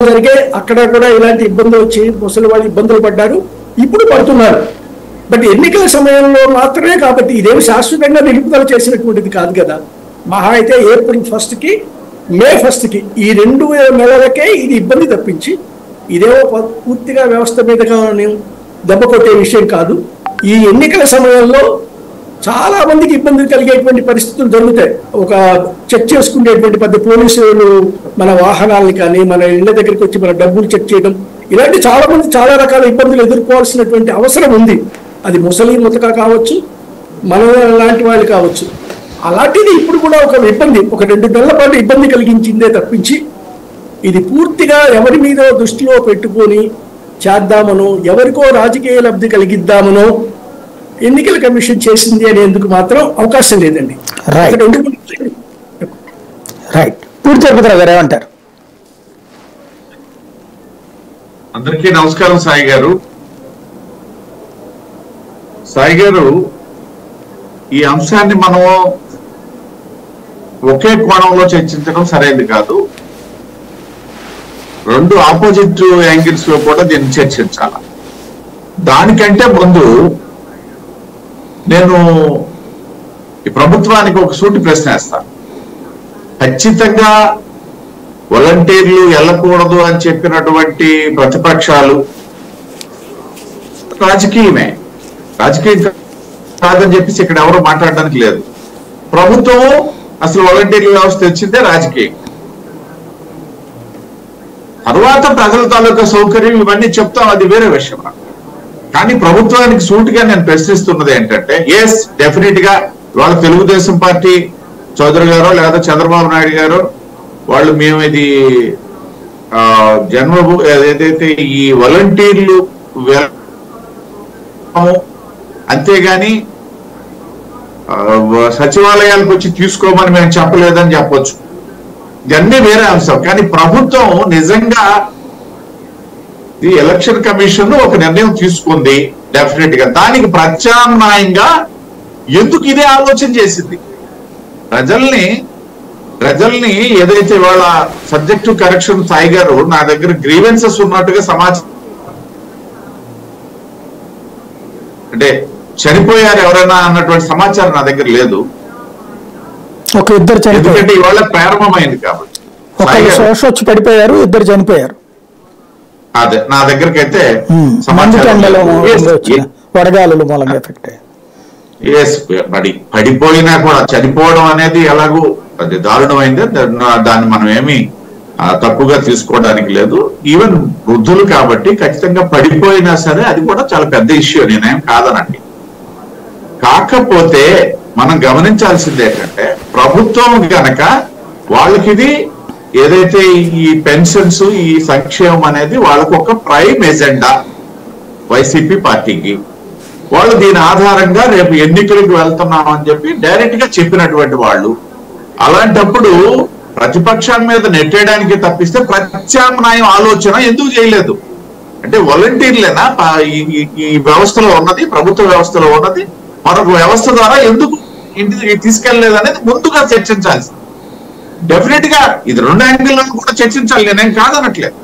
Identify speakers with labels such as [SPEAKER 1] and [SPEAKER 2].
[SPEAKER 1] జరిగే అక్కడ కూడా ఇలాంటి ఇబ్బందులు వచ్చి ముసలి వాళ్ళు ఇబ్బందులు పడ్డారు, ఇప్పుడు పడుతున్నారు. బట్ ఎన్నికల సమయంలో మాత్రమే, కాబట్టి ఇదేమి శాశ్వతంగా నిలుపుదల చేసినటువంటిది కాదు కదా. మహా అయితే ఏప్రిల్ 1కి మే 1కి ఈ 2 నెలలకే ఇది ఇబ్బంది తప్పించి ఇదేమో పూర్తిగా వ్యవస్థ మీదగా దెబ్బ కొట్టే విషయం కాదు. ఈ ఎన్నికల సమయంలో చాలా మందికి ఇబ్బందులు కలిగేటువంటి పరిస్థితులు జరుగుతాయి. ఒక చెక్ చేసుకునేటువంటి పెద్ద పోలీసులు మన వాహనాలని కానీ మన ఇళ్ల దగ్గరికి వచ్చి మన డబ్బులు చెక్ చేయడం, ఇలాంటి చాలా మంది చాలా రకాల ఇబ్బందులు ఎదుర్కోవాల్సినటువంటి అవసరం ఉంది. అది ముసలి ముతక కావచ్చు, మన లాంటి వాళ్ళు కావచ్చు. అలాంటిది ఇప్పుడు కూడా ఒక ఇబ్బంది, ఒక 2 నెలల పాటు ఇబ్బంది కలిగించిందే తప్పించి ఇది పూర్తిగా ఎవరి మీద దృష్టిలో పెట్టుకొని చేద్దామనో, ఎవరికో రాజకీయ లబ్ధి కలిగిద్దామనో ఎన్నికల కమిషన్ చేసింది అనేందుకు మాత్రం అవకాశం లేదండి.
[SPEAKER 2] రైట్. పూర్తి తిరుపతిరావు గారు ఏమంటారు?
[SPEAKER 3] అందరికీ నమస్కారం. సాయి గారు, ఈ అంశాన్ని మనం ఒకే కోణంలో చర్చించడం సరైనది కాదు. 2 ఆపోజిట్ యాంగిల్స్ లో కూడా దీన్ని చర్చించాలి. దానికంటే ముందు నేను ఈ ప్రభుత్వానికి ఒక సూటి ప్రశ్న వేస్తాను. ఖచ్చితంగా వాలంటీర్లు వెళ్ళకూడదు అని చెప్పినటువంటి ప్రతిపక్షాలు రాజకీయం కాదని చెప్పేసి ఇక్కడ ఎవరు మాట్లాడడానికి లేదు. ప్రభుత్వం అసలు వాలంటీర్ల వ్యవస్థ వచ్చిందే రాజకీయం. తర్వాత ప్రజల తాలూకా సౌకర్యం ఇవన్నీ చెప్తాం, అది వేరే విషయం. కానీ ప్రభుత్వానికి సూటిగా నేను ప్రశ్నిస్తున్నది ఏంటంటే, ఎస్ డెఫినెట్ గా వాళ్ళ తెలుగుదేశం పార్టీ చౌదరి గారో లేదా చంద్రబాబు నాయుడు గారో వాళ్ళు మేము ఇది ఏదైతే ఈ వాలంటీర్లు అంతేగాని సచివాలయాలకు వచ్చి తీసుకోమని మేము చెప్పలేదని చెప్పొచ్చు. ఇవన్నీ వేరే అంశం. కానీ ప్రభుత్వం నిజంగా ఈ ఎలక్షన్ కమిషన్ ఒక నిర్ణయం తీసుకుంది. డెఫినెట్ గా దానికి ప్రత్యామ్నాయంగా ఎందుకు ఇదే ఆలోచన చేసింది? ప్రజల్ని ఏదైతే వాళ్ళ సబ్జెక్టు కరెక్షన్ సాయి గారు నా దగ్గర గ్రీవెన్సెస్ ఉన్నట్టుగా సమాచారం, అంటే చనిపోయారు ఎవరైనా అన్నటువంటి సమాచారం నా దగ్గర లేదు. ఎందుకంటే ఇవాళ ప్రారంభమైంది కాబట్టి.
[SPEAKER 2] పడిపోయారు, 2 చనిపోయారు.
[SPEAKER 3] అదే నా దగ్గరికి అయితే పడిపోయినా కూడా చనిపోవడం అనేది ఎలాగూ అది దారుణమైంది. దాన్ని మనం ఏమి తప్పుగా తీసుకోవడానికి లేదు. ఈవెన్ వృద్ధులు కాబట్టి ఖచ్చితంగా పడిపోయినా సరే అది కూడా చాలా పెద్ద ఇష్యూ, నేనేం కాదనండి. కాకపోతే మనం గమనించాల్సింది ఏంటంటే, ప్రభుత్వం గనక వాళ్ళకి ఇది ఏదైతే ఈ పెన్షన్స్ ఈ సంక్షేమం అనేది వాళ్ళకు ఒక ప్రైమ్ ఎజెండా వైసీపీ పార్టీకి, వాళ్ళు దీని ఆధారంగా రేపు ఎన్నికలకు వెళ్తున్నాం అని చెప్పి డైరెక్ట్ గా చెప్పినటువంటి వాళ్ళు. అలాంటప్పుడు ప్రతిపక్షాల మీద నెట్టేయడానికి తప్పిస్తే ప్రత్యామ్నాయం ఆలోచన ఎందుకు చేయలేదు? అంటే వాలంటీర్లేనా ఈ వ్యవస్థలో ఉన్నది, ప్రభుత్వ వ్యవస్థలో ఉన్నది, మరొక వ్యవస్థ ద్వారా ఎందుకు ఇంటికి తీసుకెళ్లలేదు అనేది ముందుగా చర్చించాల్సింది. డెఫినెట్ గా ఇది 2 యాంగిల్లో కూడా చర్చించాలి, నేనేం కాదనట్లేదు.